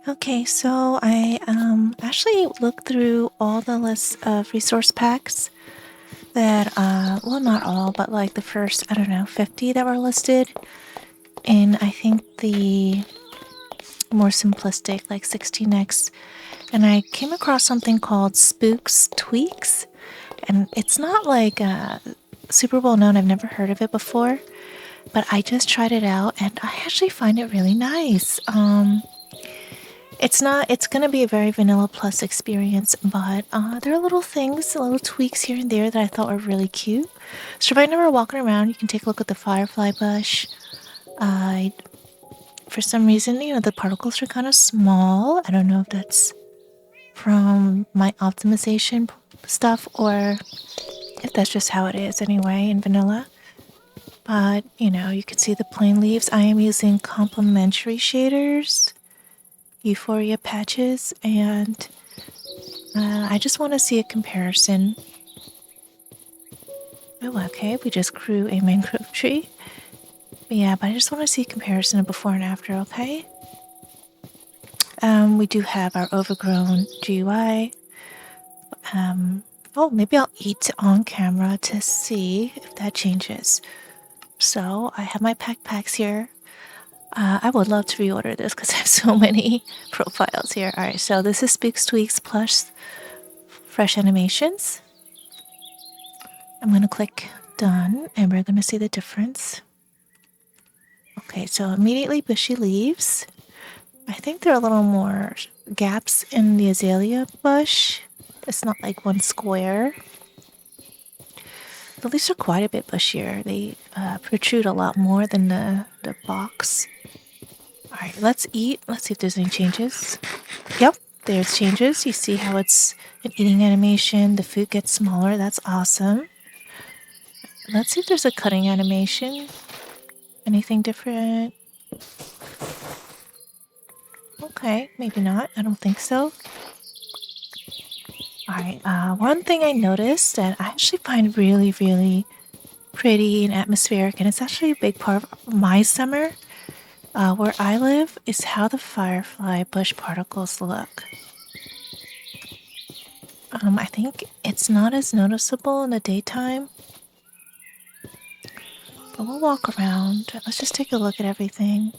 Okay, so I actually looked through all the lists of resource packs that well, not all, but like the first, I don't know, 50 that were listed. And I think the more simplistic, like 16x. And I came across something called Spook's Tweaks. And it's not like super well known. I've never heard of it before. But I just tried it out and I actually find it really nice. It's gonna be a very vanilla plus experience, but there are little things, little tweaks here and there that I thought were really cute. So right now we're walking around, you can take a look at the firefly bush. For some reason, the particles are kind of small. I don't know if that's from my optimization stuff or if that's just how it is anyway in vanilla. But, you can see the plain leaves. I am using complementary shaders, Euphoria patches, and I just want to see a comparison. Oh, okay, we just grew a mangrove tree. Yeah, but I just want to see a comparison of before and after, okay? We do have our overgrown GUI. Oh, maybe I'll eat on camera to see if that changes. So I have my packs here. I would love to reorder this because I have so many profiles here. Alright, so this is Spook's Tweaks plus fresh animations. I'm going to click done and we're going to see the difference. Okay, so immediately bushy leaves. I think there are a little more gaps in the azalea bush. It's not like one square. The leaves are quite a bit bushier. They protrude a lot more than the box. Alright, let's eat. Let's see if there's any changes. Yep, there's changes. You see how it's an eating animation. The food gets smaller. That's awesome. Let's see if there's a cutting animation. Anything different? Okay, maybe not. I don't think so. Alright, one thing I noticed that I actually find really, really pretty and atmospheric, and it's actually a big part of my summer where I live, is how the firefly bush particles look. I think it's not as noticeable in the daytime, but we'll walk around. Let's just take a look at everything.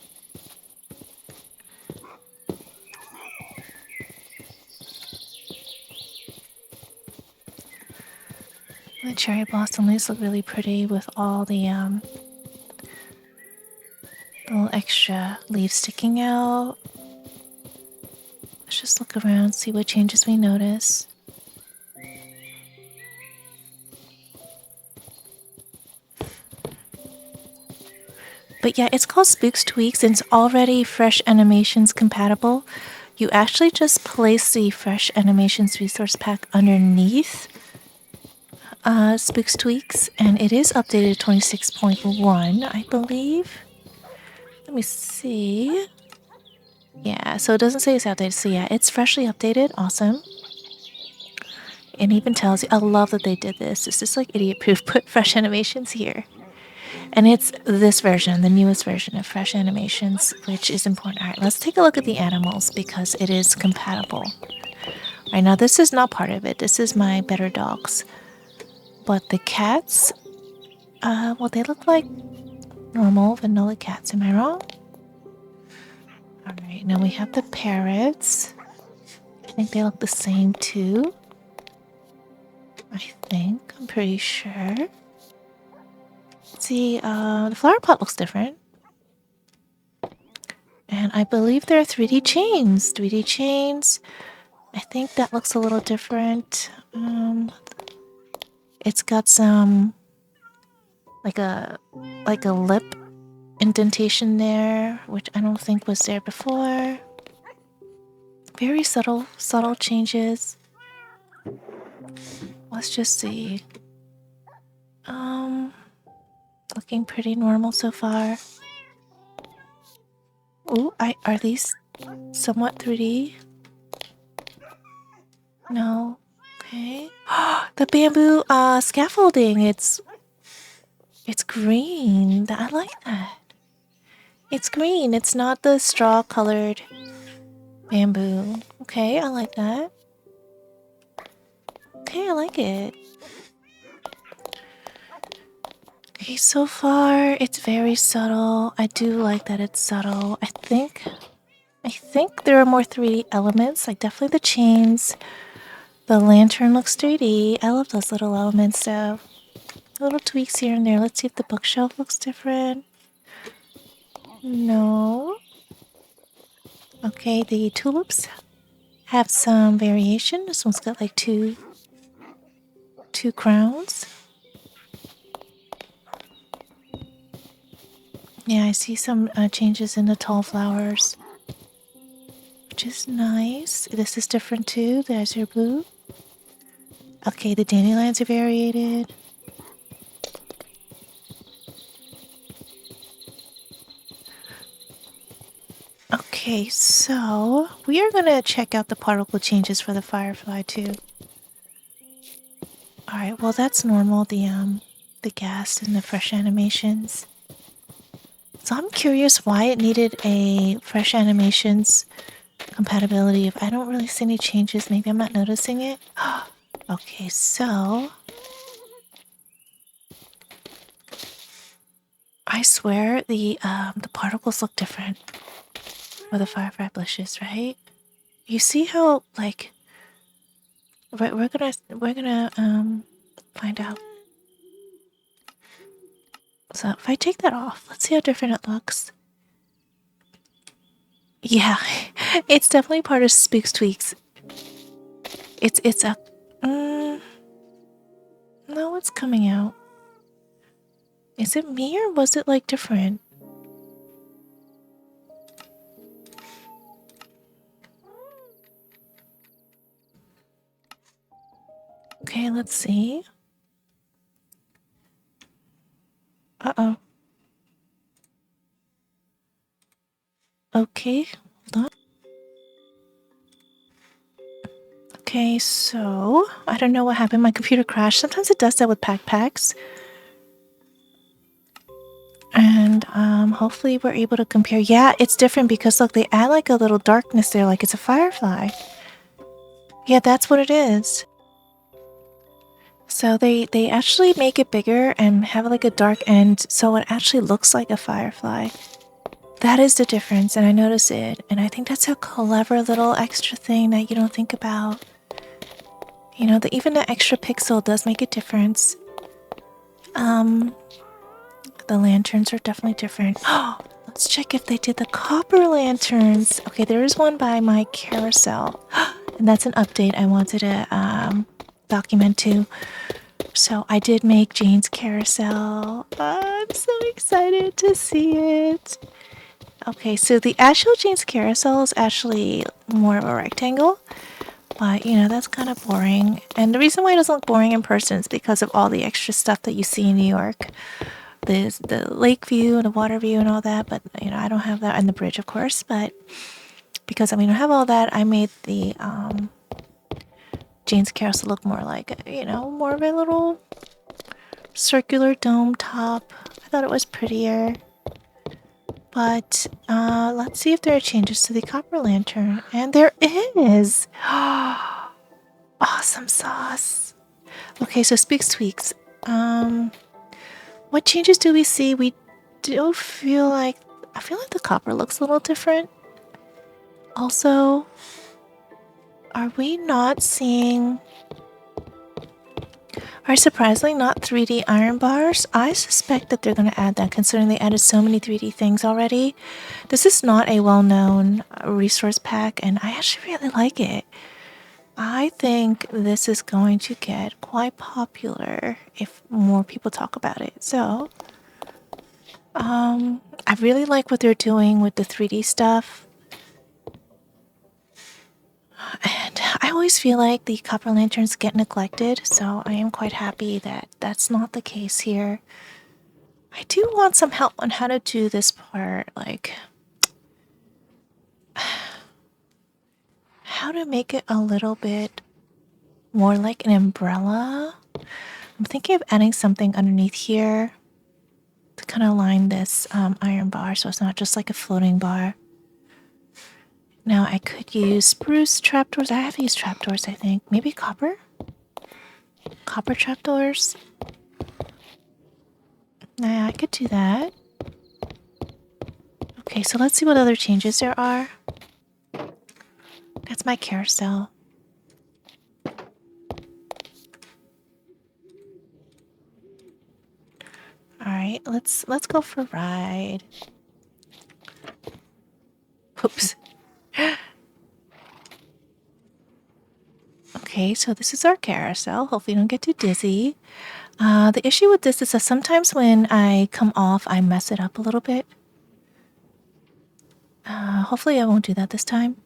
The cherry blossom leaves look really pretty with all the little extra leaves sticking out. Let's just look around, see what changes we notice. But yeah, it's called Spook's Tweaks and it's already Fresh Animations compatible. You actually just place the Fresh Animations resource pack underneath Spook's Tweaks, and it is updated 26.1, I believe. Let me see. Yeah, so it doesn't say it's outdated, so yeah, it's freshly updated. Awesome. It even tells you, I love that they did this. This is like idiot proof, put fresh animations here. And it's this version, the newest version of fresh animations, which is important. Alright, let's take a look at the animals because it is compatible. Alright, now this is not part of it. This is my better dogs. But the cats, well, they look like normal vanilla cats. Am I wrong? Alright, now we have the parrots. I think they look the same too. I'm pretty sure. See, the flower pot looks different. And I believe there are 3D chains. 3D chains. I think that looks a little different. It's got some like a lip indentation there, which I don't think was there before. Very subtle changes. Let's just see. Looking pretty normal so far. Ooh, are these somewhat 3D? No. Okay. The bamboo scaffolding. It's green. I like that. It's green. It's not the straw colored Bamboo. Okay, I like that. Okay, I like it. Okay, so far it's very subtle. I do like that it's subtle. I think there are more 3D elements, like definitely the chains. The lantern looks 3D. I love those little elements though. Little tweaks here and there. Let's see if the bookshelf looks different. No. Okay, the tulips have some variation. This one's got like two crowns. Yeah, I see some changes in the tall flowers, which is nice. This is different too. There's your blue. Okay, the dandelions are variated. Okay, so we are going to check out the particle changes for the firefly too. All right, well that's normal. The gas and the fresh animations. So I'm curious why it needed a fresh animations compatibility if I don't really see any changes. Maybe I'm not noticing it. Okay, so I swear the particles look different for the firefly bushes, right? You see how like we're gonna find out. So if I take that off, let's see how different it looks. Yeah, it's definitely part of Spook's tweaks. It's a no, it's coming out. Is it me or was it like different? Okay, let's see. Uh-oh. Okay, hold on. Okay, so I don't know what happened. My computer crashed. Sometimes it does that with packs. And hopefully we're able to compare. Yeah, it's different because look, they add like a little darkness there, like it's a firefly. Yeah, that's what it is. So they actually make it bigger and have like a dark end, so it actually looks like a firefly. That is the difference, and I notice it, and I think that's a clever little extra thing that you don't think about. You know, that even the extra pixel does make a difference. The lanterns are definitely different. Oh, let's check if they did the copper lanterns. Okay, there is one by my carousel, and that's an update I wanted to document too. So I did make Jane's carousel. I'm so excited to see it. Okay, so the actual Jane's carousel is actually more of a rectangle. But, you know, that's kind of boring. And the reason why it doesn't look boring in person is because of all the extra stuff that you see in New York. There's the lake view and the water view and all that. But, you know, I don't have that. And the bridge, of course. But because I have all that, I made the Jane's carousel look more like, you know, more of a little circular dome top. I thought it was prettier. But let's see if there are changes to the copper lantern. And there is! Awesome sauce. Okay, so speaks tweaks. What changes do we see? We do feel like... I feel like the copper looks a little different. Also, are we not seeing... Are surprisingly not 3D iron bars? I suspect that they're going to add that considering they added so many 3D things already. This is not a well-known resource pack and I actually really like it. I think this is going to get quite popular if more people talk about it. So, I really like what they're doing with the 3D stuff. And I always feel like the copper lanterns get neglected, so I am quite happy that that's not the case here. I do want some help on how to do this part, like how to make it a little bit more like an umbrella. I'm thinking of adding something underneath here to kind of line this iron bar so it's not just like a floating bar. Now I could use spruce trapdoors. I have used trapdoors, I think. Maybe copper? Copper trapdoors? Yeah, I could do that. Okay, so let's see what other changes there are. That's my carousel. Alright, let's go for a ride. Oops. Okay, so this is our carousel. Hopefully you don't get too dizzy. The issue with this is that sometimes when I come off, I mess it up a little bit. Hopefully I won't do that this time.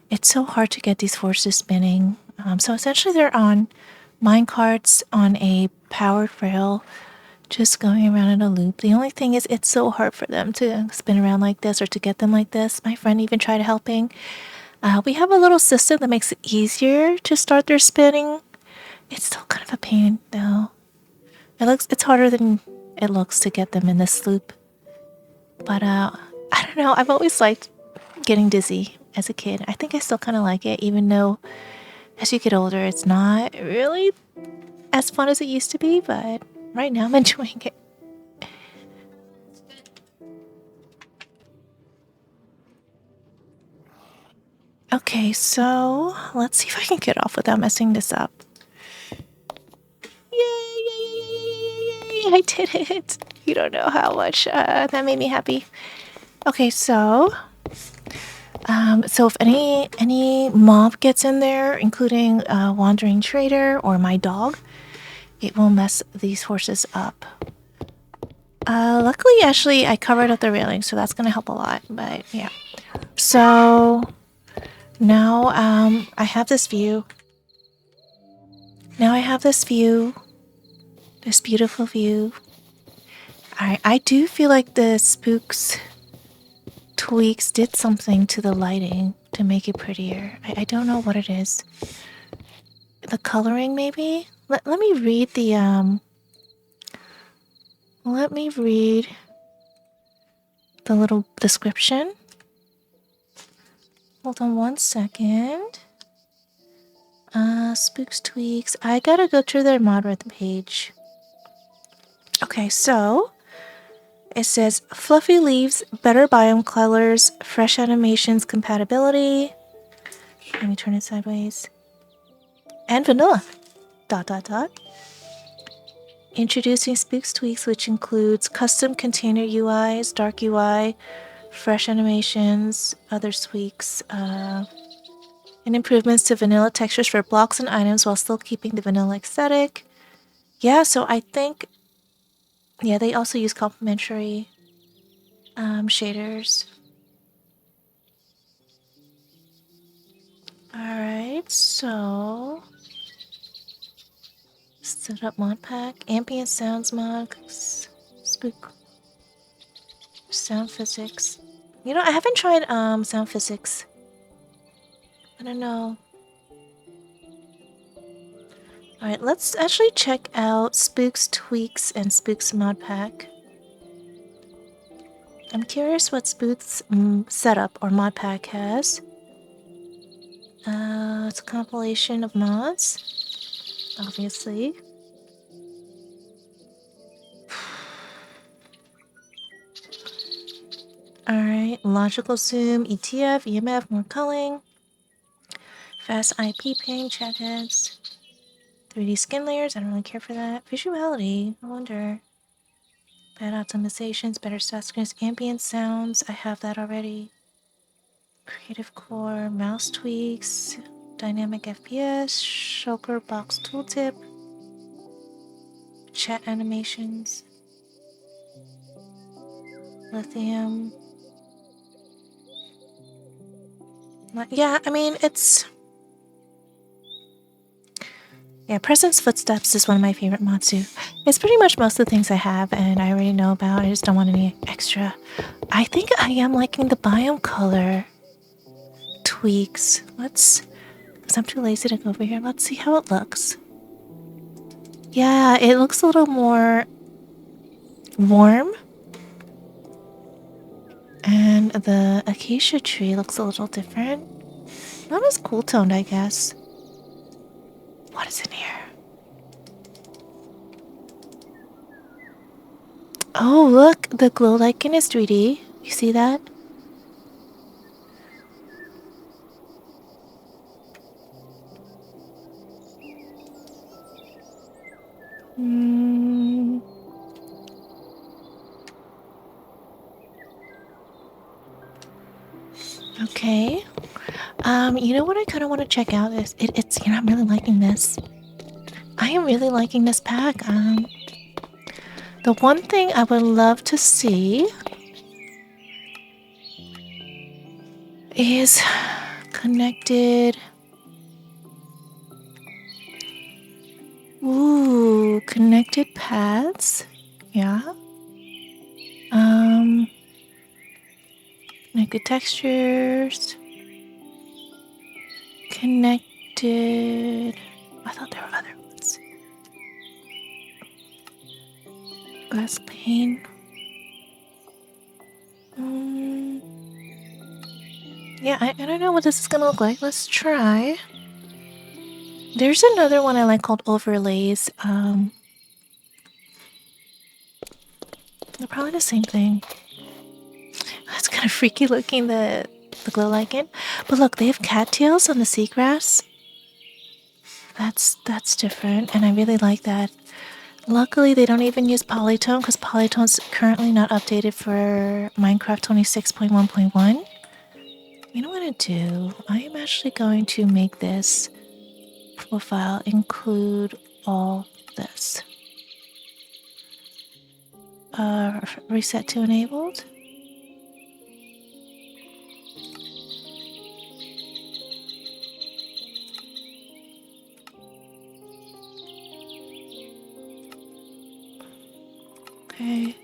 It's so hard to get these horses spinning. So essentially they're on mine carts on a powered rail, just going around in a loop. The only thing is it's so hard for them to spin around like this or to get them like this. My friend even tried helping. We have a little system that makes it easier to start their spinning. It's still kind of a pain though. It's harder than it looks to get them in this loop. But I don't know, I've always liked getting dizzy as a kid. I think I still kind of like it, even though as you get older, it's not really as fun as it used to be, but right now I'm enjoying it. Okay, so let's see if I can get off without messing this up. Yay, yay, yay, yay, yay, I did it. You don't know how much that made me happy. Okay, so if any mob gets in there, including a wandering trader or my dog, it will mess these horses up. Luckily, actually, I covered up the railing, so that's gonna help a lot. But yeah, so now I have this view. Now I have this view, this beautiful view. I do feel like the spooks tweaks did something to the lighting to make it prettier. I don't know what it is. The coloring, maybe? Let me read the let me read the little description. Hold on one second. Spooks tweaks. I gotta go through their moderate page. Okay, so it says fluffy leaves, better biome colors, fresh animations compatibility. Let me turn it sideways. And vanilla. ... Introducing Spooks Tweaks, which includes custom container UIs, dark UI, fresh animations, other tweaks, and improvements to vanilla textures for blocks and items while still keeping the vanilla aesthetic. Yeah, so I think, yeah, they also use complementary shaders. Alright, so set up mod pack, ambient sounds mods, spook, sound physics. You know, I haven't tried sound physics. I don't know. Alright, let's actually check out Spooks Tweaks and Spooks mod pack. I'm curious what Spooks setup or mod pack has. It's a compilation of mods, obviously. Alright, logical zoom, ETF, EMF, more culling, fast IP ping, chat heads, 3D skin layers, I don't really care for that. Visuality, I wonder. Bad optimizations, better stat screens, ambient sounds, I have that already. Creative core, mouse tweaks, dynamic FPS, shulker box tooltip, chat animations, lithium. Yeah, I mean, it's... Yeah, Presence Footsteps is one of my favorite mods too. It's pretty much most of the things I have and I already know about. I just don't want any extra. I think I am liking the biome color tweaks. Because I'm too lazy to go over here. Let's see how it looks. Yeah, it looks a little more warm. And the acacia tree looks a little different. Not as cool toned, I guess. What is in here? Oh, look, the glow lichen is 3D. You see that? Hmm. Okay. You know what I kind of want to check out is it's I'm really liking this. I am really liking this pack. The one thing I would love to see is connected. Ooh, connected paths. Yeah. Connected textures. Connected. I thought there were other ones. Glass pane. Yeah, I don't know what this is gonna look like. Let's try. There's another one I like called overlays. They're probably the same thing. That's kind of freaky looking, the glow lichen. But look, they have cattails on the seagrass. That's different, and I really like that. Luckily, they don't even use polytone because polytone's currently not updated for Minecraft 26.1.1. You know what I'm gonna do? I am actually going to make this profile include all this. Reset to enabled. Okay.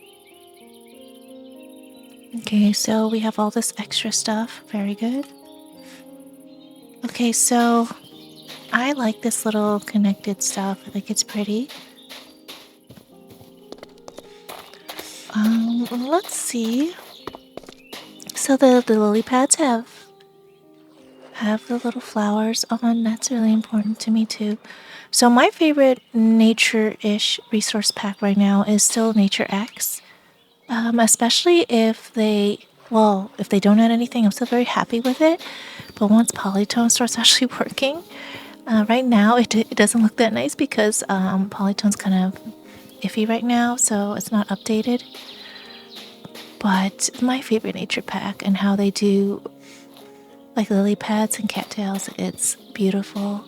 Okay, so we have all this extra stuff. Very good. Okay, so I like this little connected stuff. I think it's pretty. Let's see. So the lily pads have the little flowers on. That's really important to me too. So my favorite nature-ish resource pack right now is still NatureX. Especially if they don't add anything, I'm still very happy with it. But once Polytone starts actually working, right now it doesn't look that nice because Polytone's kind of iffy right now, so it's not updated. But my favorite nature pack and how they do like lily pads and cattails, it's beautiful.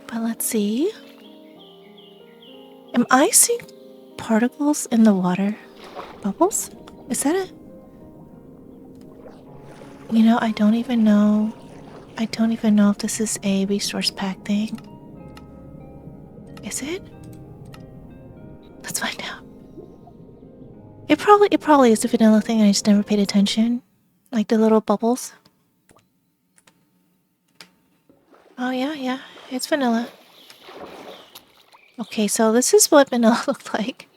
But let's see. Am I seeing particles in the water? Bubbles? Is that it? You know, I don't even know. I don't even know if this is a resource pack thing. Is it? Let's find out. It probably is a vanilla thing and I just never paid attention. Like the little bubbles. Oh yeah, it's vanilla. Okay, so this is what vanilla looked like.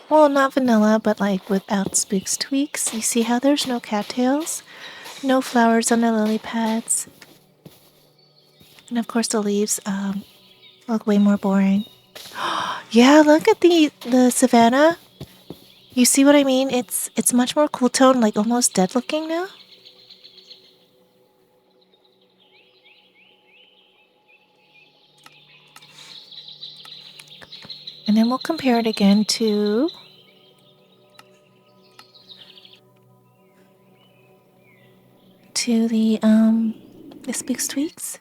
Well, not vanilla, but like without spooks tweaks. You see how there's no cattails? No flowers on the lily pads. And of course the leaves look way more boring. Yeah, look at the savannah. You see what I mean? It's much more cool tone, like almost dead looking now. And then we'll compare it again to the Spooks Tweaks.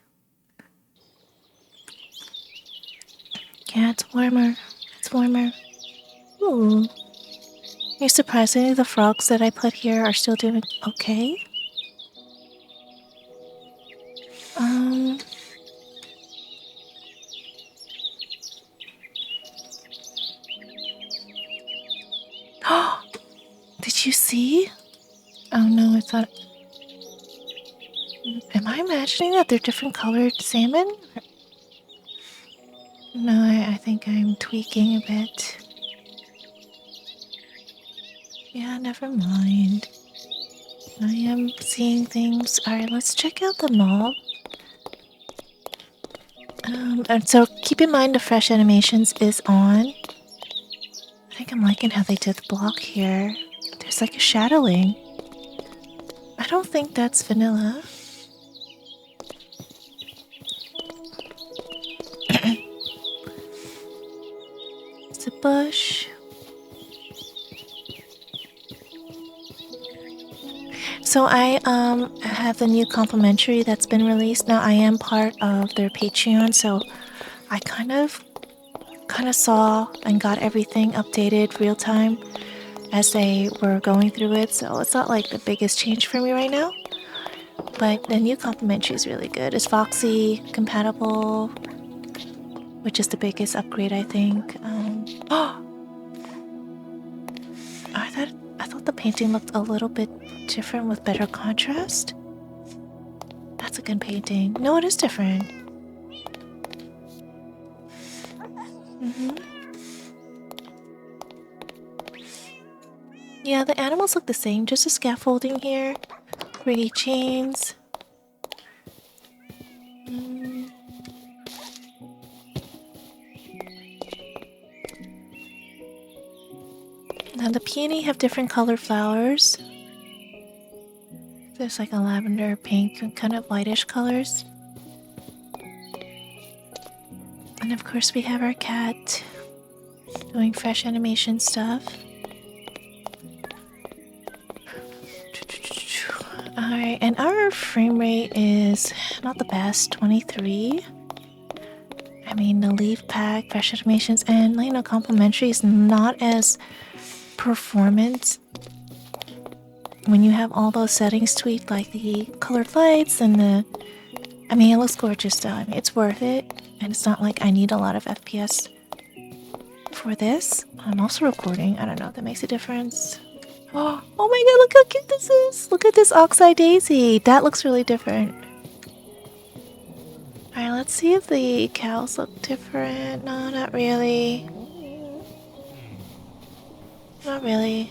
Yeah, it's warmer. It's warmer. Ooh. You're surprisingly the frogs that I put here are still doing okay. Did you see? Oh no, I thought. Am I imagining that they're different colored salmon? No, I think I'm tweaking a bit. Yeah, never mind. I am seeing things. Alright, let's check out the mall. And so keep in mind the fresh animations is on. I think I'm liking how they did the block here. There's like a shadowing. I don't think that's vanilla. It's a bush. So I have the new complimentary that's been released. Now I am part of their Patreon, so I kind of saw and got everything updated real time as they were going through it. So it's not like the biggest change for me right now. But the new complimentary is really good. It's Foxy compatible, which is the biggest upgrade, I think. I thought the painting looked a little bit different with better contrast. That's a good painting. No, it is different. Yeah, the animals look the same, just a scaffolding here. Pretty chains. Now the peony have different color flowers. There's like a lavender, pink, and kind of whitish colors. And of course we have our cat doing fresh animation stuff. Alright, and our frame rate is not the best, 23. I mean, the leaf pack, fresh animations, and you know, complimentary is not as performant when you have all those settings tweaked, like the colored lights and the... I mean, it looks gorgeous though. I mean, it's worth it, and it's not like I need a lot of FPS for this. I'm also recording. I don't know if that makes a difference. Oh my god, look how cute this is! Look at this oxeye daisy. That looks really different. Alright, let's see if the cows look different. No, not really. Not really.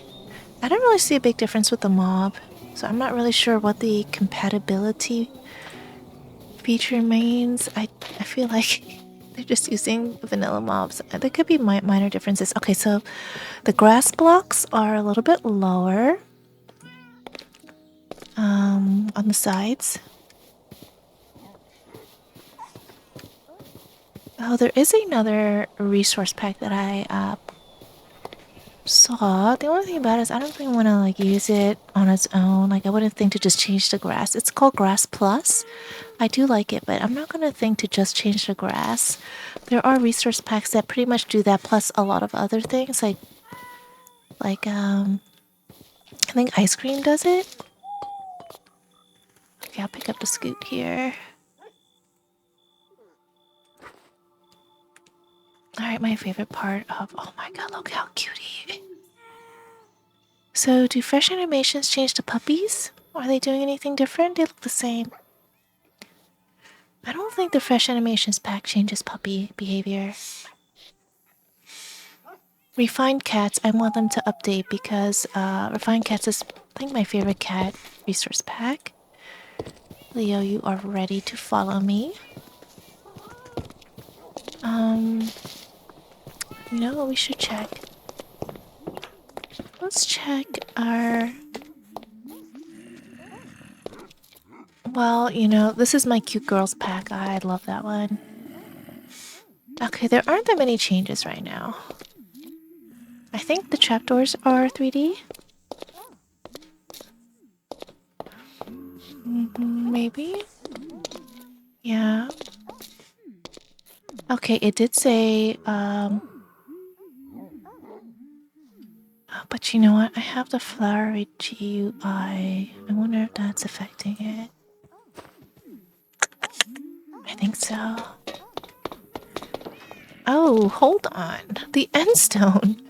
I don't really see a big difference with the mob, so I'm not really sure what the compatibility feature means. I feel like they're just using vanilla mobs. There could be minor differences. Okay, so the grass blocks are a little bit lower on the sides. Oh, there is another resource pack that I saw. The only thing about it is I don't really want to like use it on its own. Like I wouldn't think to just change the grass. It's called Grass Plus. I do like it, but I'm not gonna think to just change the grass. There are resource packs that pretty much do that, plus a lot of other things like I think ice cream does it. Okay, I'll pick up the scoot here. Alright, my favorite part of... Oh my god, look how cute he is. So, do fresh animations change the puppies? Are they doing anything different? They look the same. I don't think the fresh animations pack changes puppy behavior. Refined cats, I want them to update because refined cats is, I think, my favorite cat resource pack. Leo, you are ready to follow me. You know what we should check? Let's check our... Well, you know, this is my cute girls pack. I love that one. Okay, there aren't that many changes right now. I think the trapdoors are 3D. Maybe? Yeah. Okay, it did say, but you know what? I have the flowery GUI. I wonder if that's affecting it. I think so. Oh, hold on. The end stone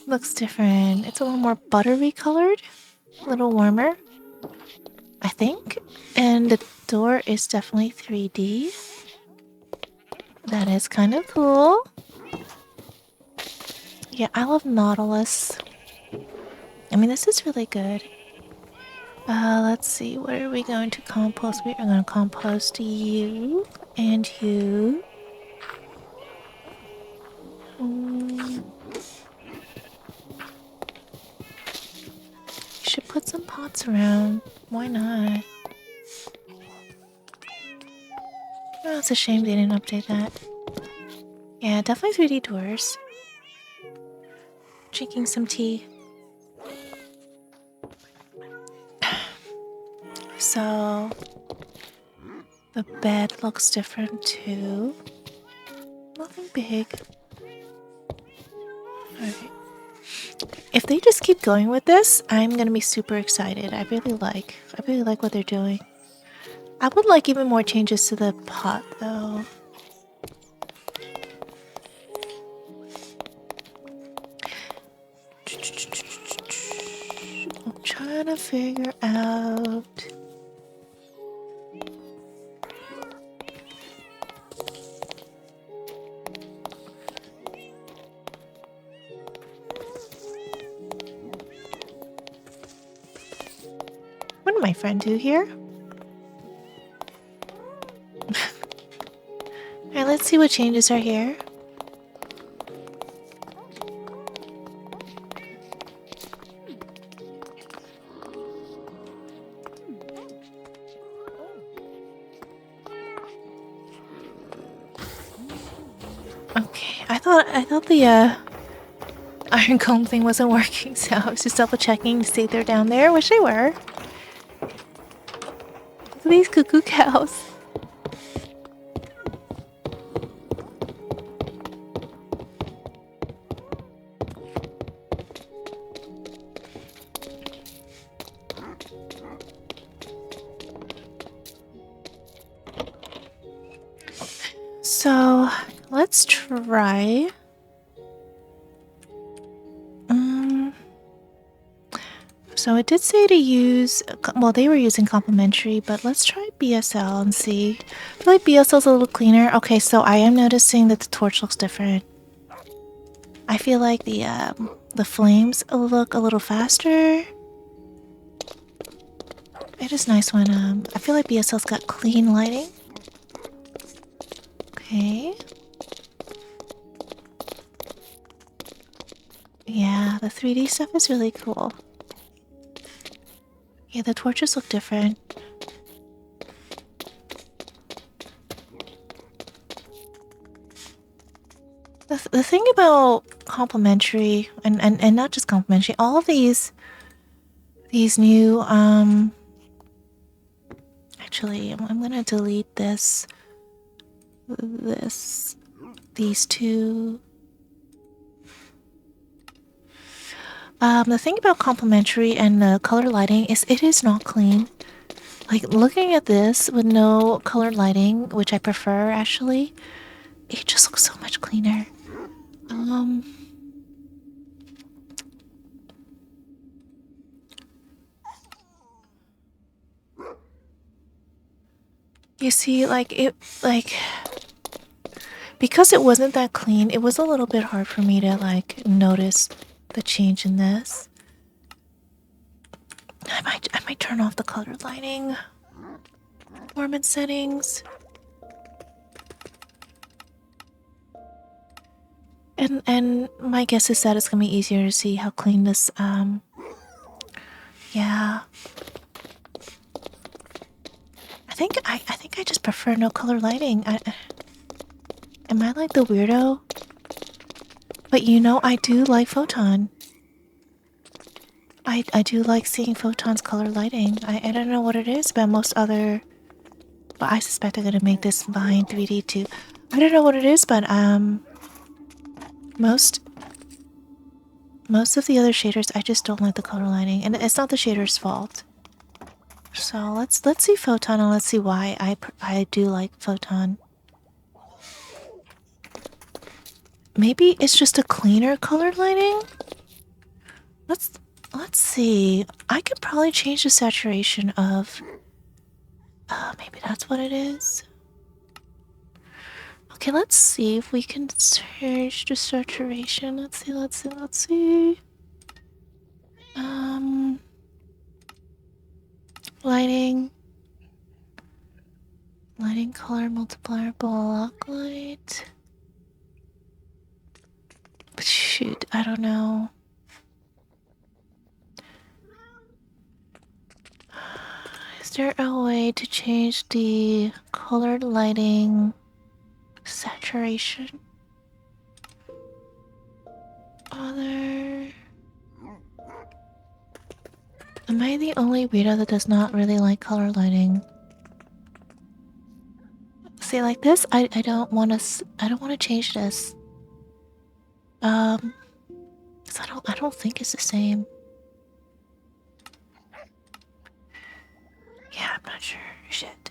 looks different. It's a little more buttery colored. A little warmer, I think. And the door is definitely 3D. That is kind of cool. Yeah, I love Nautilus. I mean, this is really good. Let's see, what are we going to compost? We are going to compost you and you. Should put some pots around. Why not? Oh, it's a shame they didn't update that. Yeah, definitely 3D doors. Drinking some tea. So the bed looks different too. Nothing big. Alright. If they just keep going with this, I'm gonna be super excited. I really like what they're doing. I would like even more changes to the pot though. I'm trying to figure out. What did my friend do here? Alright, let's see what changes are here. Okay, I thought the iron comb thing wasn't working, so I was just double checking to see if they're down there, which they were. Look at these cuckoo cows. So let's try. So it did say to use, well, they were using complimentary, but let's try BSL and see. I feel like BSL's a little cleaner. Okay, so I am noticing that the torch looks different. I feel like the flames look a little faster. It is nice when I feel like BSL's got clean lighting. Okay. Yeah, the 3D stuff is really cool. Yeah, the torches look different. The thing about complimentary, and not just complimentary, all of these new, actually, I'm gonna delete these two. The thing about complimentary and the color lighting is it is not clean. Like, looking at this with no color lighting, which I prefer actually, it just looks so much cleaner. You see, because it wasn't that clean, it was a little bit hard for me to, like, notice the change in this. I might turn off the color lighting. Performance settings. And my guess is that it's gonna be easier to see how clean this, yeah. I think I just prefer no color lighting. Am I like the weirdo? But you know, I do like Photon. I do like seeing Photon's color lighting. I don't know what it is about most other, but I suspect they're gonna make this behind 3D too. I don't know what it is, but most of the other shaders, I just don't like the color lighting, and it's not the shader's fault. So let's see Photon, and let's see why I do like Photon. Maybe it's just a cleaner color lighting. Let's see. I could probably change the saturation of. Maybe that's what it is. Okay, let's see if we can change the saturation. Let's see. lighting. Lighting color multiplier block light. Shoot, I don't know. Is there a way to change the colored lighting saturation? Other... Am I the only weirdo that does not really like color lighting? See, like this, I don't want to change this. 'Cause I don't think it's the same. Yeah, I'm not sure. Shit.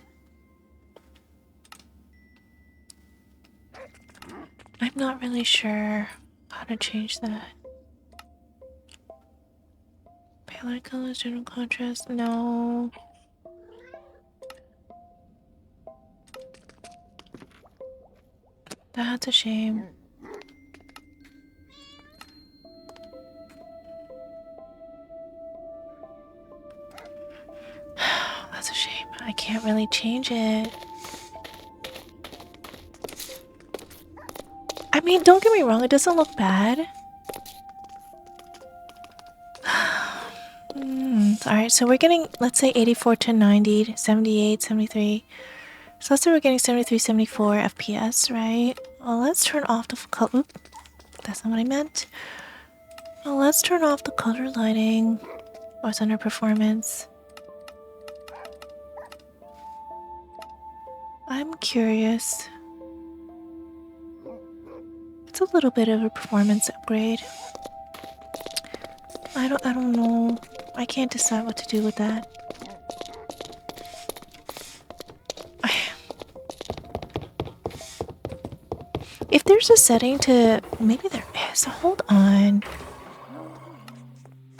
I'm not really sure how to change that. Palette colors, general contrast, no. That's a shame. That's a shame. I can't really change it. I mean, don't get me wrong, it doesn't look bad. Alright, so we're getting, let's say 84 to 90, 78, 73. So let's say we're getting 73, 74 FPS, right? Well, let's turn off the color. Oop, that's not what I meant. Well, let's turn off the color lighting. Or it's under performance. I'm curious. It's a little bit of a performance upgrade. I don't know. I can't decide what to do with that. If there's a setting to... Maybe there is. Hold on.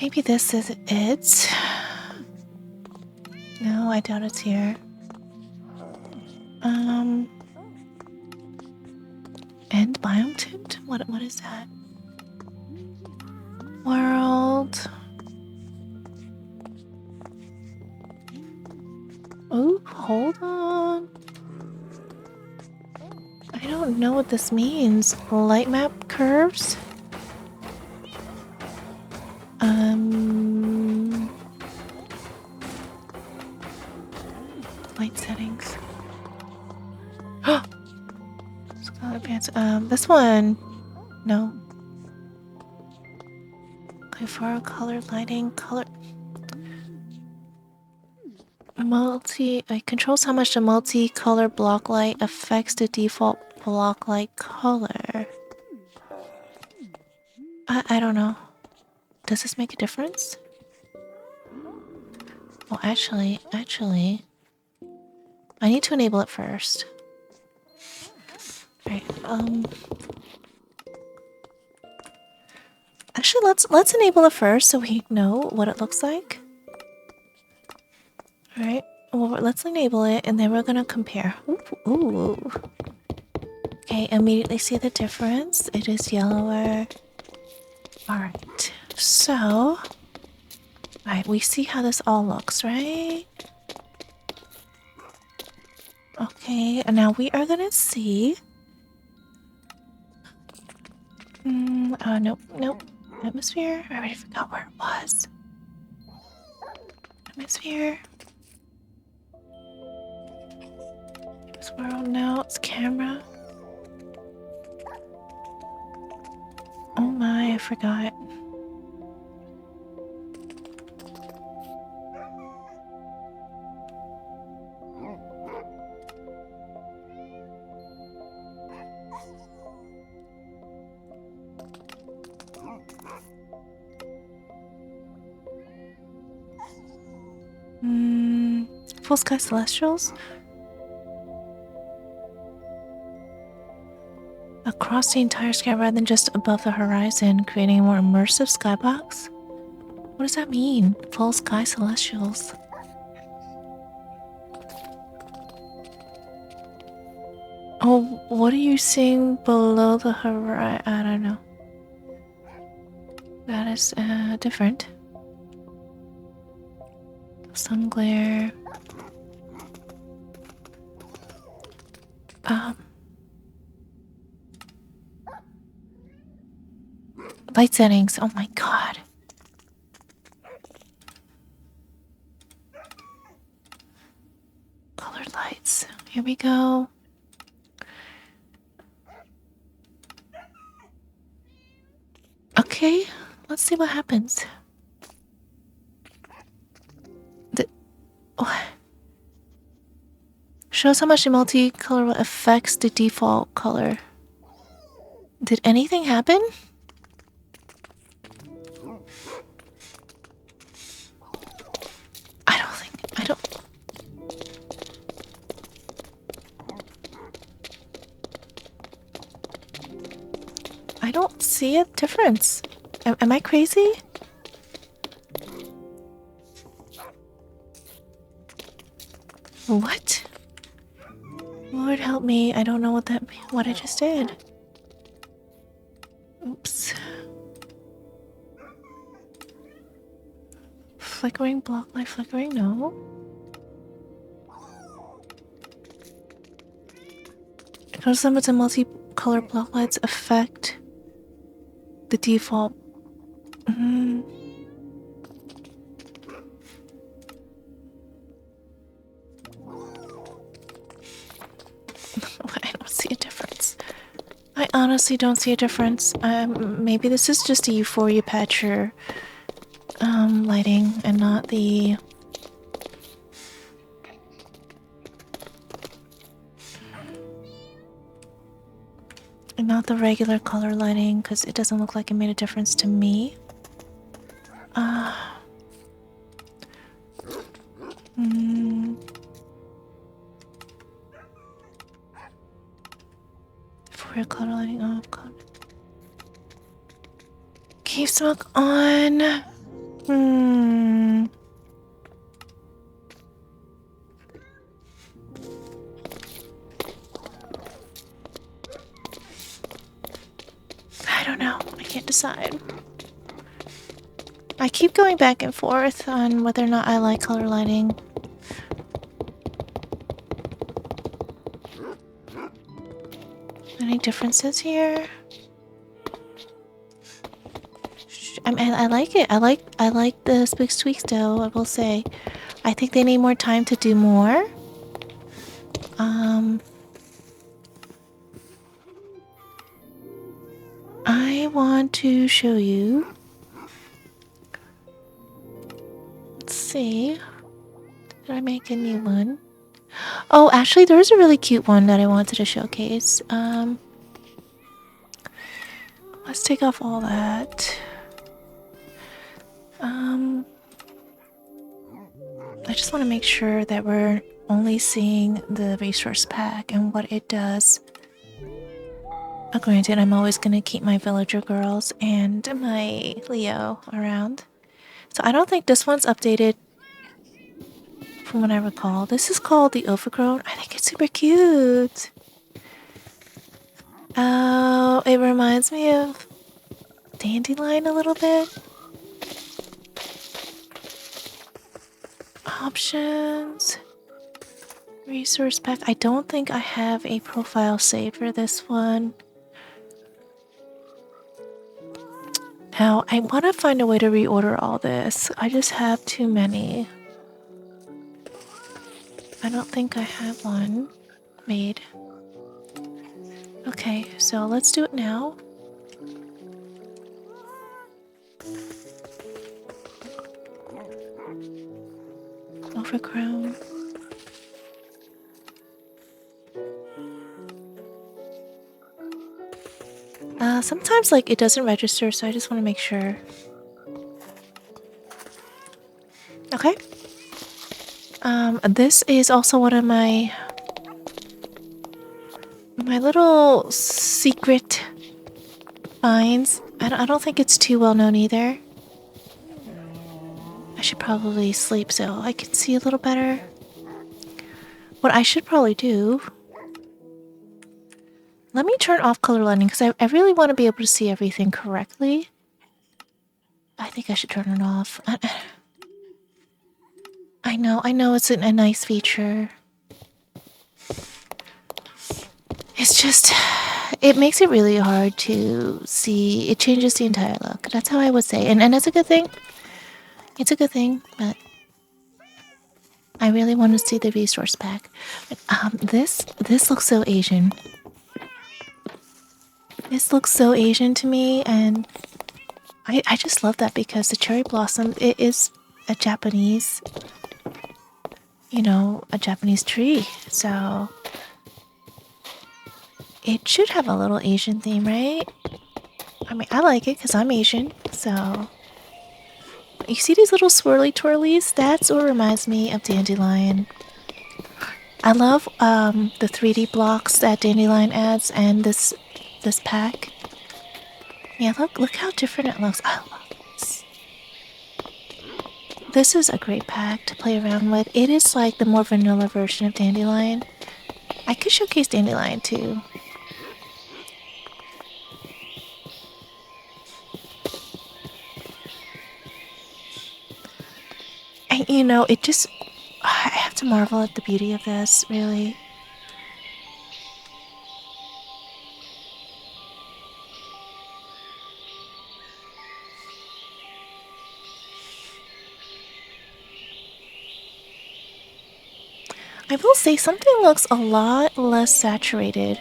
Maybe this is it. No, I doubt it's here. End biome tint? What is that? World. Oh, hold on. I don't know what this means. Light map curves? Light settings. Scarlet pants. This one. No. Okay, for color lighting, color. It controls how much the multi-color block light affects the default block light color. I don't know. Does this make a difference? Well, actually, I need to enable it first. Right, actually, let's enable it first so we know what it looks like. Alright, well, let's enable it and then we're gonna compare. Ooh. Okay, immediately see the difference. It is yellower. Alright, so... Alright, we see how this all looks, right? Okay, and now we are gonna see... nope. Atmosphere? I already forgot where it was. Atmosphere. World, no, it's camera. Oh my, I forgot. Full sky celestials? Across the entire sky rather than just above the horizon, creating a more immersive skybox? What does that mean? Full sky celestials. Oh, what are you seeing below the horizon? I don't know. That is different. Sun glare. Light settings. Oh my god. Colored lights. Here we go. Okay, let's see what happens. Shows how much the multicolor affects the default color. Did anything happen? I don't see a difference. Am I crazy? What? Lord help me, I don't know what I just did. Oops. Flickering block light flickering, no. Notice how much the multicolor block lights affect the default. I don't see a difference. I honestly don't see a difference. Maybe this is just a euphoria patcher lighting and not the regular color lighting, because it doesn't look like it made a difference to me. For your color lighting off. Cave smoke on. I don't know. I can't decide. I keep going back and forth on whether or not I like color lighting. Any differences here? I mean, I like it. I like the Spooks tweaks though, I will say. I think they need more time to do more. I want to show you. Let's see. Did I make a new one? Oh, actually, there's a really cute one that I wanted to showcase. Let's take off all that. I just want to make sure that we're only seeing the resource pack and what it does. Granted, I'm always going to keep my villager girls and my Leo around. So I don't think this one's updated from what I recall. This is called the Overgrown. I think it's super cute. Oh, it reminds me of Dandelion a little bit. Options. Resource pack. I don't think I have a profile saved for this one. Now, I want to find a way to reorder all this. I just have too many. I don't think I have one made. Okay, so let's do it now. Overgrown. Sometimes like it doesn't register, so I just want to make sure. Okay. This is also one of my little secret finds. I don't think it's too well known either. I should probably sleep so I can see a little better. What I should probably do... Let me turn off color lighting because I really want to be able to see everything correctly. I think I should turn it off. I I know it's a nice feature. It's just, it makes it really hard to see. It changes the entire look. That's how I would say. And it's a good thing. It's a good thing, but I really want to see the resource pack. This looks so Asian. This looks so Asian to me, and I just love that because the cherry blossom, it is a Japanese, a Japanese tree. So it should have a little Asian theme, right? I mean, I like it because I'm Asian, so... You see these little swirly twirlies? That's what reminds me of Dandelion. I love the 3D blocks that Dandelion adds and this pack. Yeah, look how different it looks. I love this. This is a great pack to play around with. It is like the more vanilla version of Dandelion. I could showcase Dandelion too. And it just... I have to marvel at the beauty of this, really. I will say something looks a lot less saturated.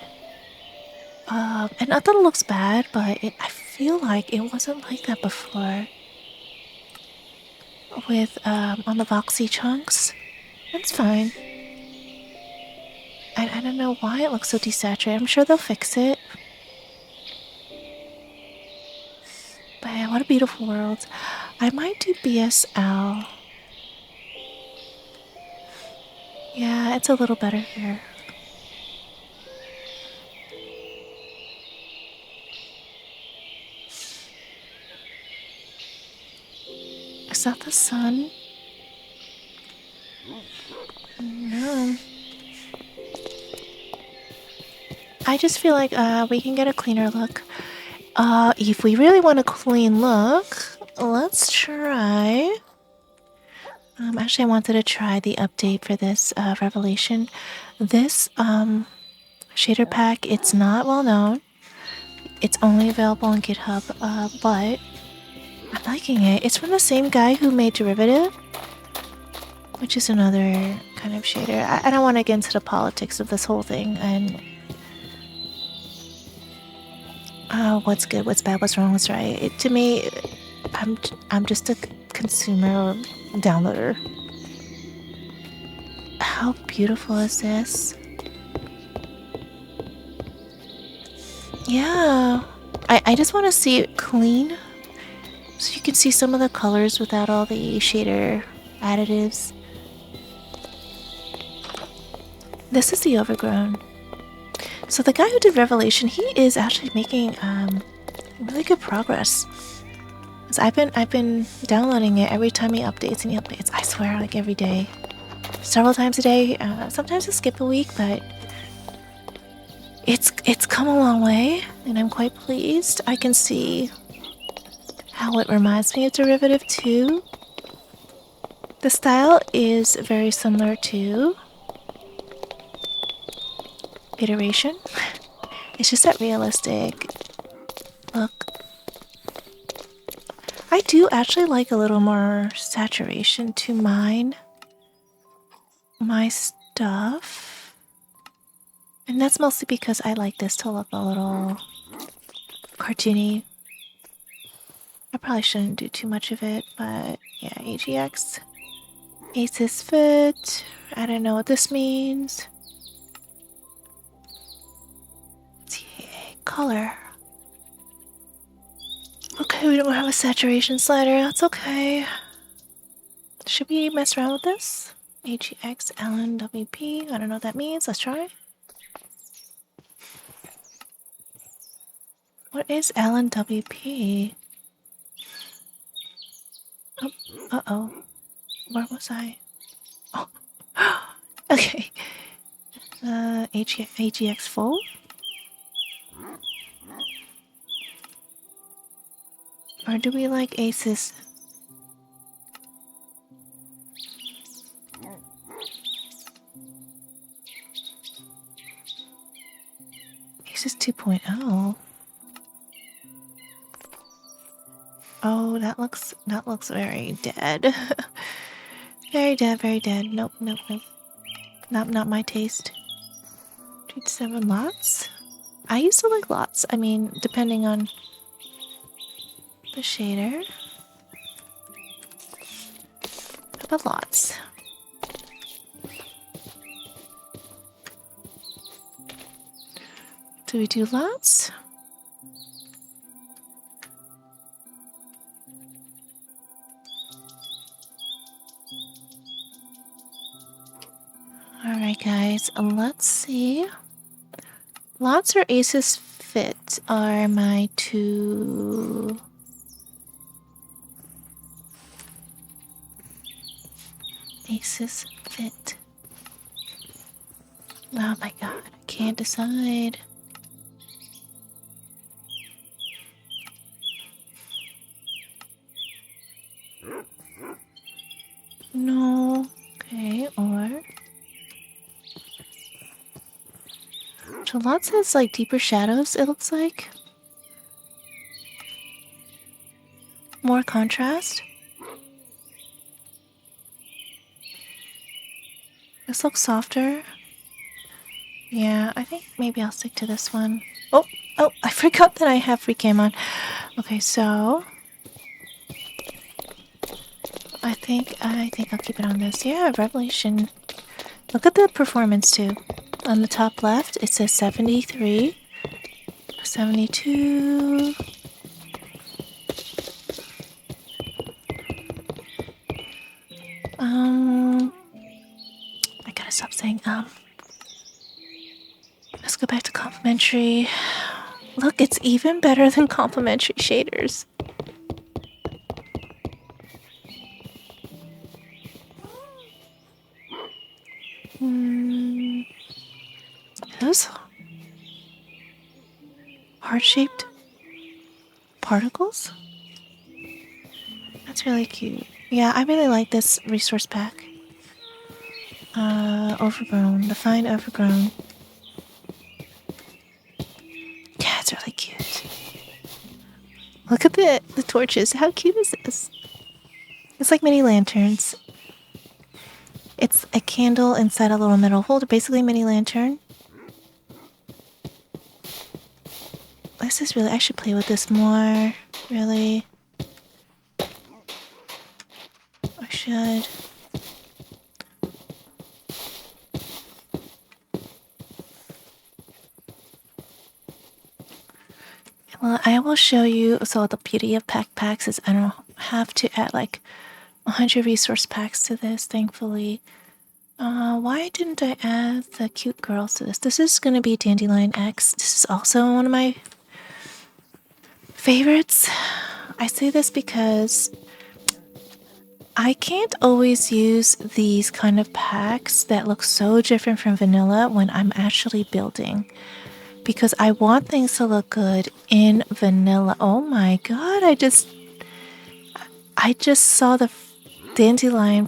And not that it looks bad, but I feel like it wasn't like that before. With, on the voxy chunks. That's fine. I don't know why it looks so desaturated. I'm sure they'll fix it. But yeah, what a beautiful world. I might do BSL. Yeah, it's a little better here. Is that the sun? No. I just feel like we can get a cleaner look. If we really want a clean look, let's try... actually I wanted to try the update for this revelation. This shader pack, it's not well known. It's only available on GitHub, but I'm liking it. It's from the same guy who made Derivative, which is another kind of shader. I don't want to get into the politics of this whole thing and what's good, what's bad, what's wrong, what's right. To me, I'm just a consumer downloader. How beautiful is this? Yeah, I just want to see it clean, so you can see some of the colors without all the shader additives. This is the Overgrown. So the guy who did Revelation, he is actually making really good progress. Cause I've been downloading it every time he updates, and he updates. I swear, like every day, several times a day. Sometimes I skip a week, but it's come a long way, and I'm quite pleased. I can see how it reminds me of Derivative 2. The style is very similar to Iteration. It's just that realistic look. I do actually like a little more saturation to my stuff. And that's mostly because I like this to look a little cartoony. I probably shouldn't do too much of it, but yeah, AGX. Aces fit. I don't know what this means. TA color. Okay, we don't have a saturation slider. That's okay. Should we mess around with this? AGX LNWP. I don't know what that means. Let's try. What is LNWP? Oh, uh-oh. Where was I? Oh. Okay. AGX full? Or do we like Aces? This is 2.0. Oh, that looks very dead. Very dead, very dead. Nope, nope, nope. Not my taste. Treat 7 lots? I used to like lots. I mean, depending on the shader. How about lots? Do we do lots? Alright guys, let's see. Lots or aces fit are my two... Aces fit. Oh my god, I can't decide. No. Okay, or... So lots has like deeper shadows, it looks like. More contrast. This looks softer. Yeah, I think maybe I'll stick to this one. Oh, I forgot that I have free cam on. Okay, so I think I'll keep it on this. Yeah, Revelation. Look at the performance too. On the top left, it says 73, 72. I gotta stop saying Let's go back to complimentary. Look, it's even better than complimentary shaders. Those heart-shaped particles? That's really cute. Yeah, I really like this resource pack. Overgrown. Thefind Overgrown. Yeah, it's really cute. Look at the torches. How cute is this? It's like mini lanterns. It's a candle inside a little metal holder. Basically a mini lantern. This is really... I should play with this more. Really. I should. Well, I will show you. So the beauty of packs is I don't have to add like 100 resource packs to this, thankfully. Why didn't I add the cute girls to this? This is going to be Dandelion X. This is also one of my favorites. I say this because I can't always use these kind of packs that look so different from vanilla when I'm actually building. Because I want things to look good in vanilla. Oh my god, I just saw the Dandelion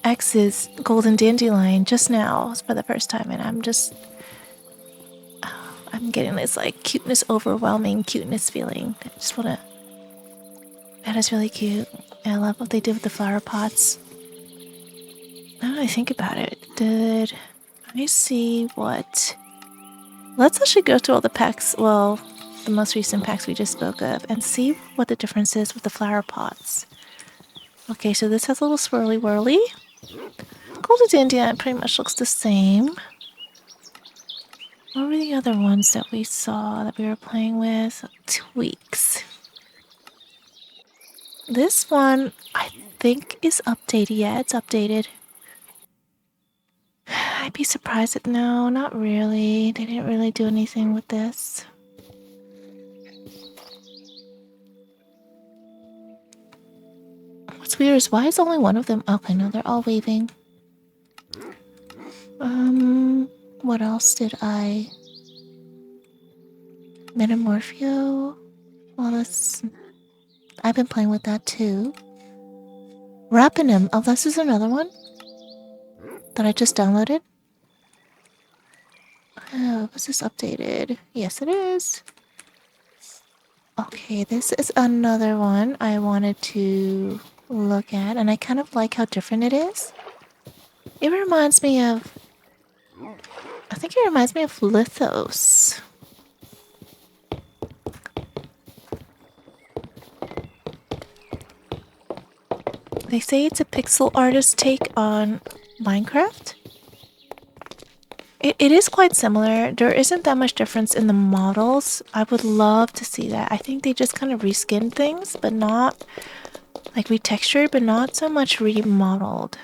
X's golden dandelion just now for the first time, and I'm getting this like cuteness, overwhelming cuteness feeling. I just wanna... That is really cute. I love what they did with the flower pots. Now that I think about it, did I see what... Let's actually go through all the packs, well, the most recent packs we just spoke of, and see what the difference is with the flower pots. Okay, so this has a little swirly whirly. Golden Dandelion pretty much looks the same. What were the other ones that we saw that we were playing with? Tweaks. This one, I think, is updated. Yeah, it's updated. I'd be surprised if... No, not really. They didn't really do anything with this. What's weird is why is only one of them... Okay, no, they're all waving. What else did I... Metamorphio? Well, that's... I've been playing with that too. Rappenem. Oh, this is another one that I just downloaded. Was this updated? Yes, it is. Okay, this is another one I wanted to look at, and I kind of like how different it is. It reminds me of... I think it reminds me of Lithos. They say it's a pixel artist take on Minecraft. It is quite similar. There isn't that much difference in the models. I would love to see that. I think they just kind of reskinned things, but not... like retextured, but not so much remodeled.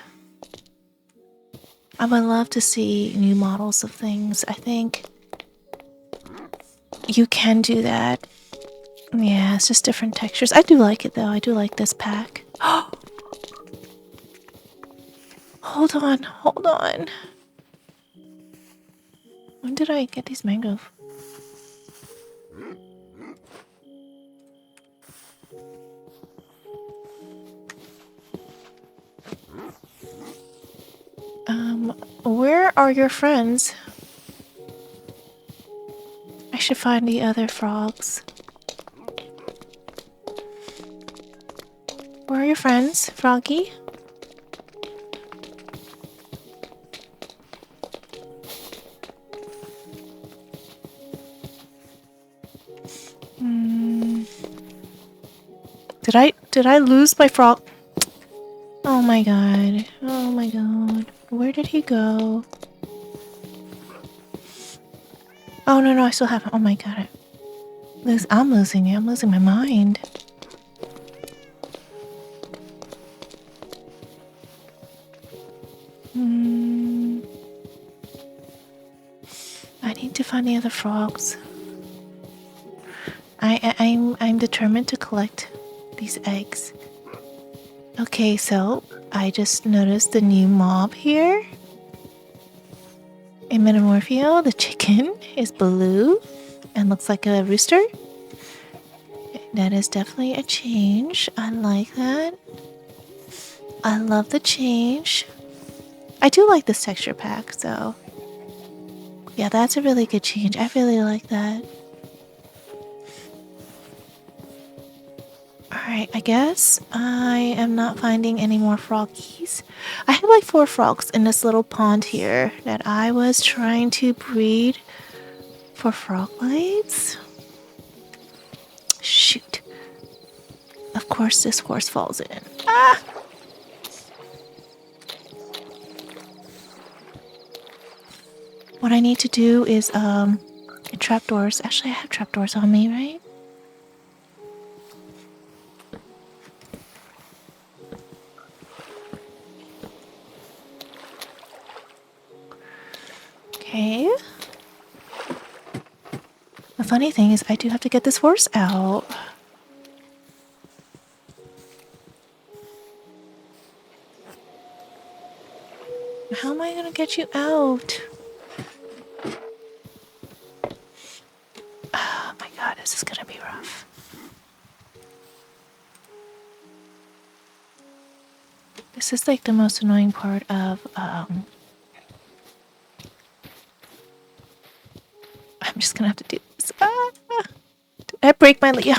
I would love to see new models of things. I think you can do that. Yeah, it's just different textures. I do like it though. I do like this pack. Hold on, hold on. When did I get these mangoes? Where are your friends? I should find the other frogs. Where are your friends, Froggy? Did I lose my frog? Oh my god. Oh my god. Where did he go? Oh no, no, I still have him. Oh my god. I'm losing it. I'm losing my mind. I need to find the other frogs. I'm determined to collect these eggs. Okay, so I just noticed the new mob here. In Metamorphio, the chicken is blue and looks like a rooster. That is definitely a change. I like that. I love the change. I do like this texture pack, so... yeah, that's a really good change. I really like that. Alright, I guess I am not finding any more froggies. I have like 4 frogs in this little pond here that I was trying to breed for frog blades. Shoot. Of course this horse falls in. Ah! What I need to do is, trapdoors. Actually, I have trapdoors on me, right? Okay. The funny thing is I do have to get this horse out. How am I gonna get you out? Oh my god, this is gonna be rough. This is like the most annoying part of, I'm just gonna have to do this. Ah! Did I break my Leo?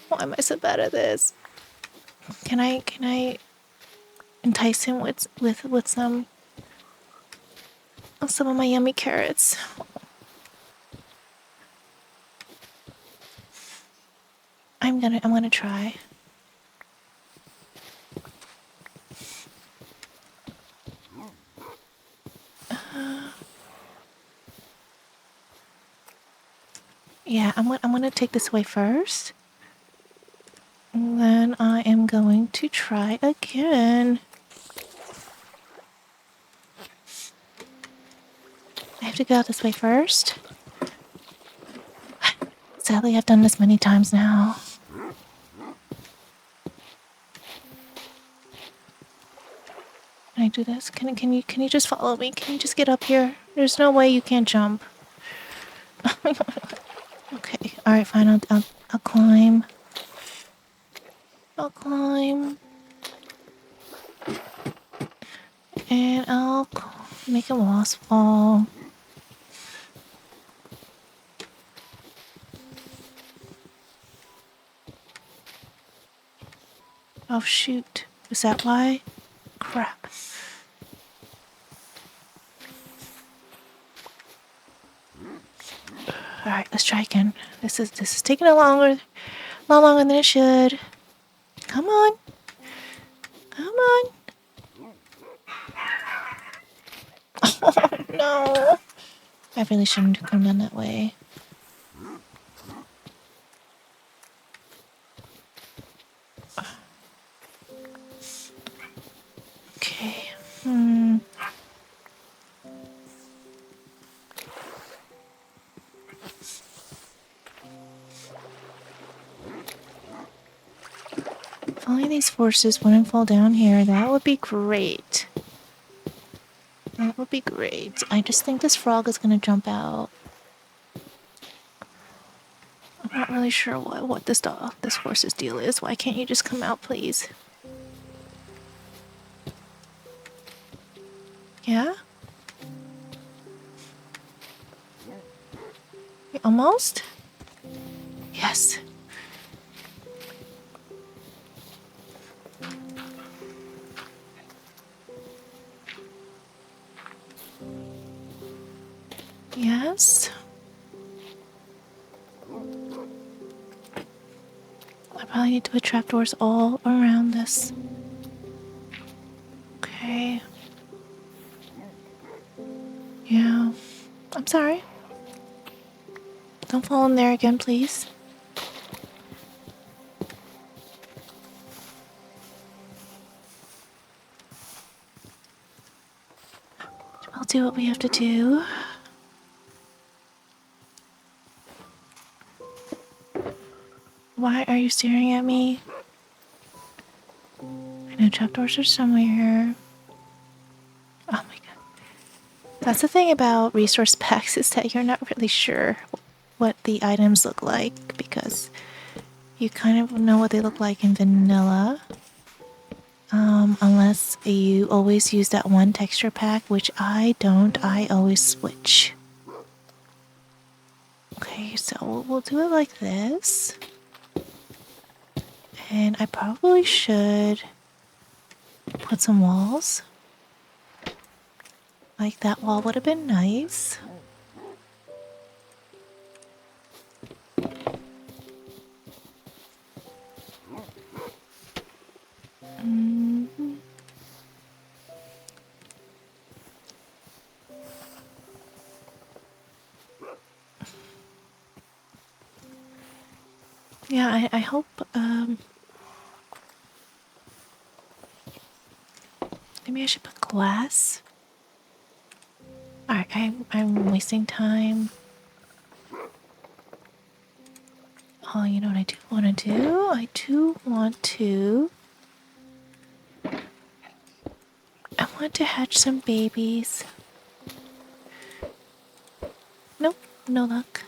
Why am I so bad at this? Can I entice him with some of my yummy carrots? I'm gonna try. Yeah, I'm gonna take this away first. And then I am going to try again. I have to go out this way first. Sadly, I've done this many times now. Can I do this? Can you just follow me? Can you just get up here? There's no way you can't jump. Okay, alright, fine, I'll climb. I'll climb. And I'll make a wasp fall. Oh shoot. Is that why? Crap. Alright, let's try again. This is taking a lot longer than it should. Come on. Come on. Oh no. I really shouldn't have come down that way. Okay. If only these forces wouldn't fall down here, that would be great. That would be great. I just think this frog is gonna jump out. I'm not really sure what this horse's deal is. Why can't you just come out, please? Yeah? Almost? Yes. Yes. I probably need to put trapdoors all around this. Okay. Yeah. I'm sorry. Don't fall in there again, please. I'll do what we have to do. Why are you staring at me? I know trapdoors are somewhere. Oh my god. That's the thing about resource packs, is that you're not really sure what the items look like, because you kind of know what they look like in vanilla. Unless you always use that one texture pack, which I don't. I always switch. Okay, so we'll do it like this. And I probably should put some walls. Like that wall would have been nice. Yeah, I hope, maybe I should put glass. Alright, I'm wasting time. Oh, you know what I do want to do? I do want to... I want to hatch some babies. Nope, no luck.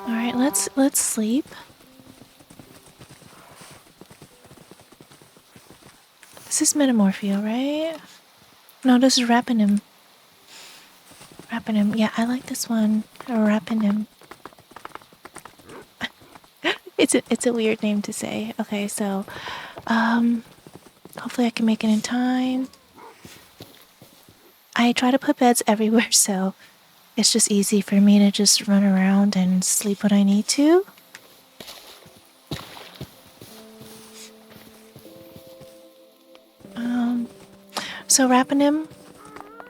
Alright, let's sleep. This is Metamorphia, right? No, this is Rappenem. Rappenem, yeah, I like this one. Rappenem. It's a weird name to say. Okay, so hopefully I can make it in time. I try to put beds everywhere, so it's just easy for me to just run around and sleep when I need to. So Rappenem,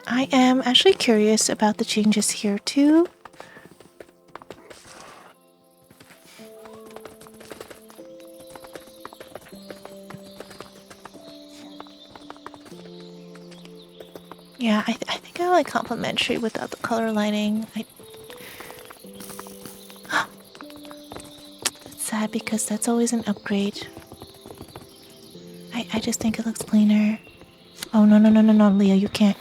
I am actually curious about the changes here too. Yeah, I think I like complimentary without the color lining. It's sad because that's always an upgrade. I just think it looks cleaner. Oh, no, Leo, you can't.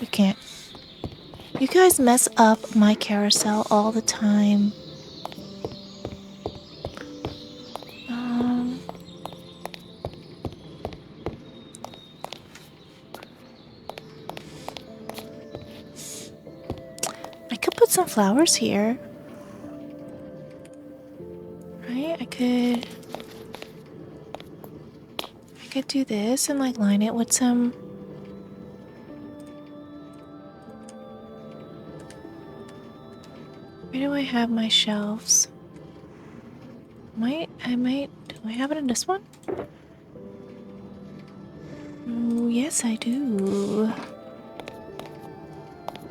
You guys mess up my carousel all the time. I could put some flowers here. Right? I could do this and like line it with some. Where do I have my shelves? Do I have it in this one? Oh, yes, I do.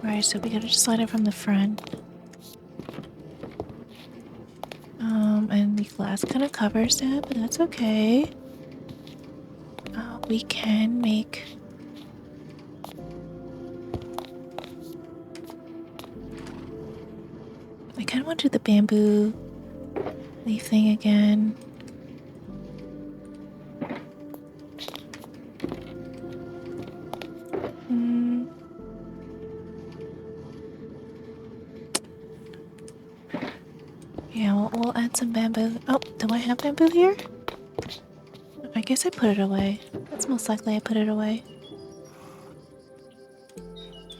Alright, so we gotta just line it from the front. And the glass kind of covers that, but that's okay. We can make... I kind of want to do the bamboo leaf thing again. Yeah, we'll add some bamboo. Oh, do I have bamboo here? I guess I put it away. That's most likely I put it away.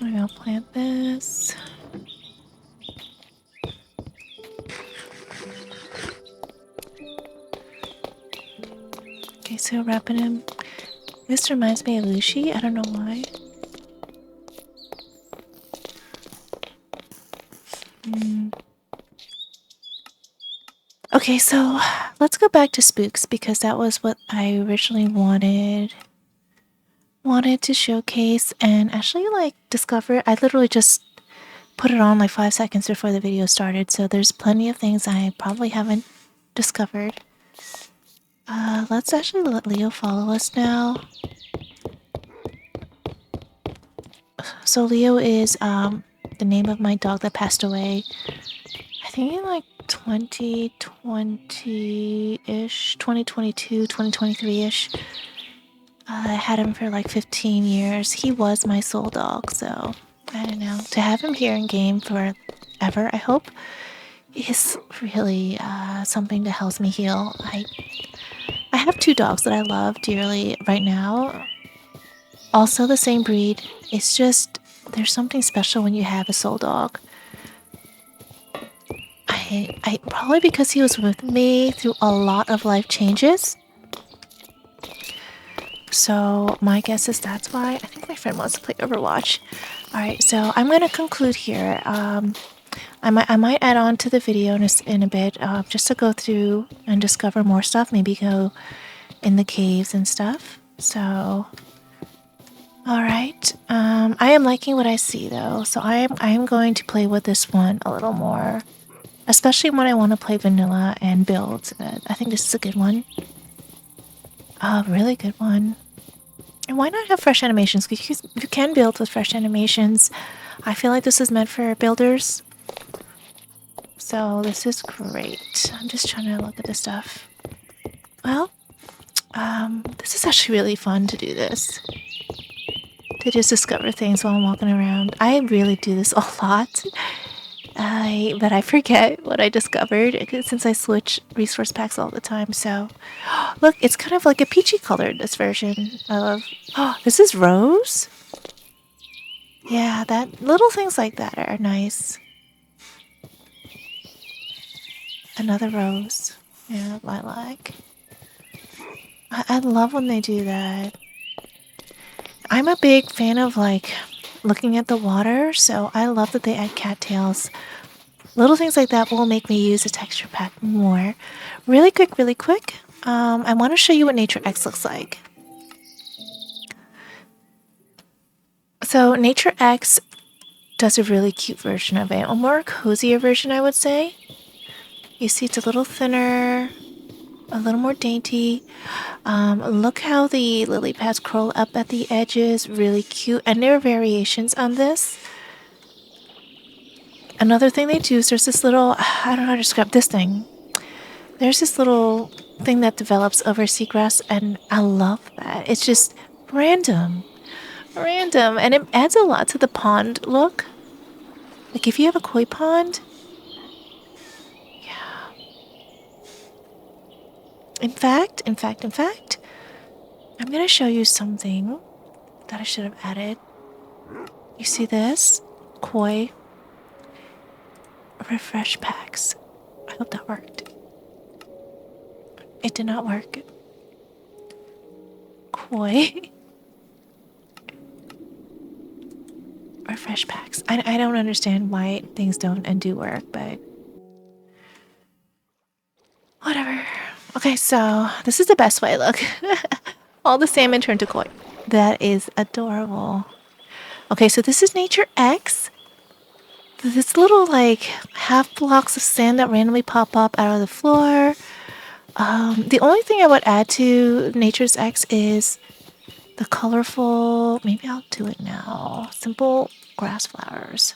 I'll plant this. Okay, so Rappenem. This reminds me of Lucy. I don't know why. Okay, so let's go back to spooks because that was what I originally wanted to showcase and actually like discover. I literally just put it on like 5 seconds before the video started, so there's plenty of things I probably haven't discovered. Let's actually let Leo follow us now. So Leo is the name of my dog that passed away. I think in like 2020-ish, 2022, 2023-ish. I had him for like 15 years. He was my soul dog, so I don't know. To have him here in game forever, I hope, is really something that helps me heal. I have 2 dogs that I love dearly right now. Also the same breed. It's just, there's something special when you have a soul dog. I probably because he was with me through a lot of life changes. So my guess is that's why. I think my friend wants to play Overwatch. Alright, so I'm going to conclude here. I might add on to the video in a bit, just to go through and discover more stuff. Maybe go in the caves and stuff. So, alright. I am liking what I see though. So I am going to play with this one a little more. Especially when I want to play vanilla and build. I think this is a good one. A really good one. And why not have fresh animations? Because you can build with fresh animations. I feel like this is meant for builders. So this is great. I'm just trying to look at this stuff. Well, this is actually really fun to do this. To just discover things while I'm walking around. I really do this a lot. But I forget what I discovered since I switch resource packs all the time. So, look, it's kind of like a peachy color, this version of... Oh, this is rose? Yeah, little things like that are nice. Another rose. Yeah, lilac. I love when they do that. I'm a big fan of, like, looking at the water, so I love that they add cattails. Little things like that will make me use a texture pack more. Really quick. I want to show you what NatureX looks like. So NatureX does a really cute version of it. A more cozier version, I would say. You see it's a little thinner, a little more dainty. Look how the lily pads curl up at the edges. Really cute. And there are variations on this. Another thing they do is there's this little, I don't know how to describe this thing. There's this little thing that develops over seagrass, and I love that. It's just random. And it adds a lot to the pond look. Like if you have a koi pond, yeah. In fact, I'm gonna show you something that I should have added. You see this? Koi. refresh packs. I hope that worked. It did not work. Koi. Refresh packs. I don't understand why things don't and do work, but whatever. Okay, so this is the best way. Look. All the salmon turned to koi. That is adorable. Okay, so this is NatureX. This little like half blocks of sand that randomly pop up out of the floor. The only thing I would add to Nature's X is the colorful. Maybe I'll do it now. Simple grass flowers,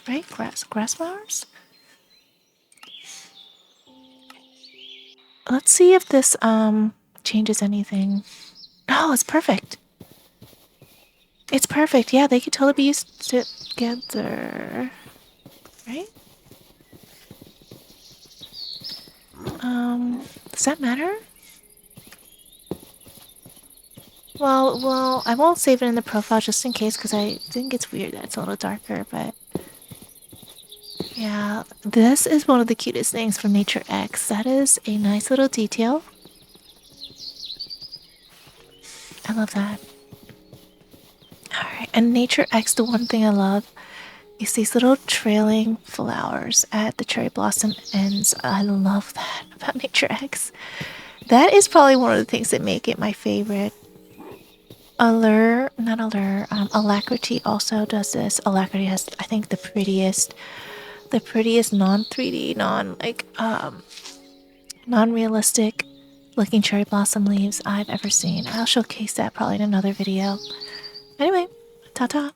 right? Grass flowers. Let's see if this changes anything. Oh, it's perfect. It's perfect. Yeah, they could totally be used together. Right? Does that matter? Well, I won't save it in the profile just in case because I think it's weird that it's a little darker, but yeah, this is one of the cutest things from NatureX. That is a nice little detail. I love that. Alright, and NatureX, the one thing I love is these little trailing flowers at the cherry blossom ends. I love that about NatureX. That is probably one of the things that make it my favorite. Alacrity also does this. Alacrity has, I think, the prettiest non-3D, non-realistic looking cherry blossom leaves I've ever seen. I'll showcase that probably in another video. Anyway, ta-ta.